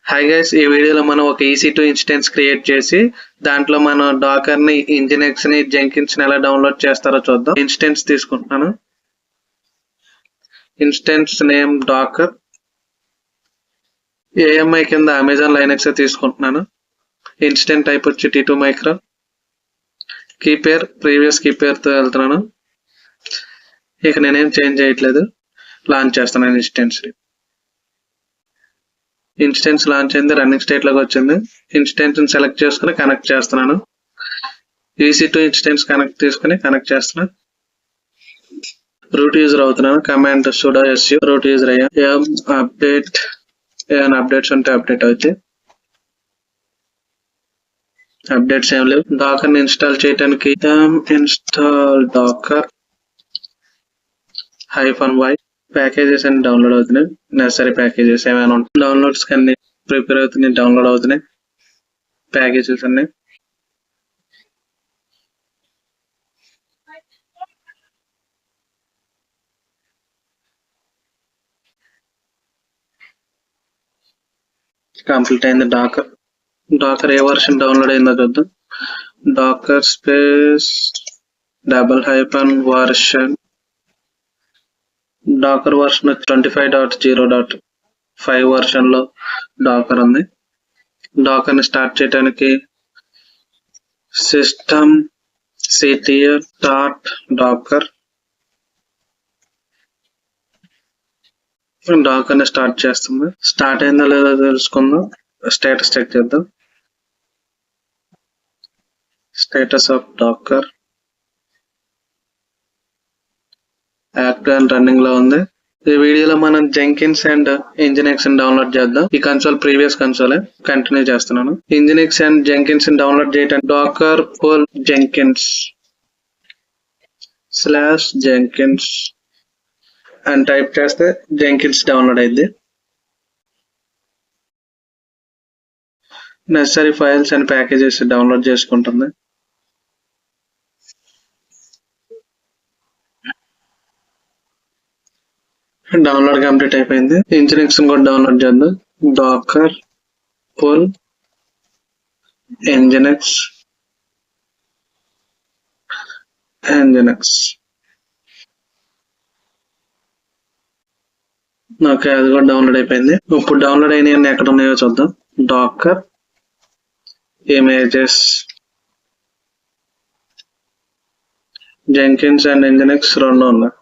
Hi guys, ఈ వీడియోలో మనం ఒక EC2 ఇన్స్టెన్స్ క్రియేట్ చేసి దాంట్లో మనం డాకర్ ని, ఇంజినెక్స్ ని, జెంకిన్స్ ని ఎలా డౌన్లోడ్ చేస్తారో చూద్దాం. ఇన్స్టెన్స్ తీసుకుంటున్నాను. Instance name docker. AMI కింద అమెజాన్ లైనక్స్ తీసుకుంటున్నాను. ఇన్స్టెంట్ టైప్ వచ్చి T2 micro. Key pair previous key pair తో వెళ్తున్నాను. ఇక నేనేం చేంజ్ చేయట్లేదు. లాంచ్ చేస్తున్నాను ఇన్స్టెన్స్. ఇన్స్టెన్స్ లాంచ్ అయింది, రన్నింగ్ స్టేట్ లోకి వచ్చింది. ఇన్స్టెన్స్ సెలెక్ట్ చేసుకుని కనెక్ట్ చేస్తున్నాను. EC2 ఇన్స్టెన్స్ కనెక్ట్ చేస్తున్నాను. రూట్ యూజర్ అవుతున్నాను. Command sudo su root user అయ్యా. ఏం అప్డేట్, ఏమైనా అప్డేట్స్ ఉంటే అప్డేట్ అవుతాయి. అప్డేట్స్ ఏం లేవు. డాకర్ ని ఇన్స్టాల్ చేయడానికి ఇన్స్టాల్ డాకర్ -y ప్యాకేజెస్ అన్ని డౌన్లోడ్ అవుతున్నాయి. నెసరీ ప్యాకేజెస్ ఏమైనా ఉంటాయి. డౌన్లోడ్స్ అన్ని ప్రిపేర్ అవుతున్నాయి, డౌన్లోడ్ అవుతున్నాయి ప్యాకేజెస్ అన్ని. కంప్లీట్ అయింది. డాకర్ ఏ వర్షన్ డౌన్లోడ్ అయిందో చూద్దాం. Docker space --version. Docker version 25.0.5 version లో డాకర్ ఉంది. డాకర్ ని స్టార్ట్ చేయడానికి system ctl start docker. Docker ని స్టార్ట్ చేస్తుంది. స్టార్ట్ అయిందో లేదో తెలుసుకుందాం. స్టేటస్ చెక్ చేద్దాం. Status of docker active and running లో ఉంది. ఈ వీడియోలో మనం జెంకిన్స్ అండ్ ఇంజినెక్స్ ని డౌన్లోడ్ చేద్దాం. ఈ కన్సోల్ ప్రీవియస్ కన్సోలే, కంటిన్యూ చేస్తున్నాను. ఇంజినెక్స్ అండ్ జెంకిన్స్ ని డౌన్లోడ్ చేయడానికి డాకర్ పుల్ జెంకిన్స్ /jenkins అని టైప్ చేస్తే జెంకిన్స్ డౌన్లోడ్ అయింది. Necessary files and packages download చేసుకుంటుంది. డౌన్లోడ్ కంప్లీట్ అయిపోయింది. ఇంజినెక్స్ కూడా డౌన్లోడ్ చేద్దాం. డాకర్ పుల్ ఇంజినెక్స్ ఓకే, అది కూడా డౌన్లోడ్ అయిపోయింది. ఇప్పుడు డౌన్లోడ్ అయినవన్నీ ఎక్కడ ఉన్నాయో చూద్దాం. డాకర్ ఇమేజెస్, జెంకిన్స్ అండ్ ఇంజినెక్స్ రెండు ఉన్నాయి.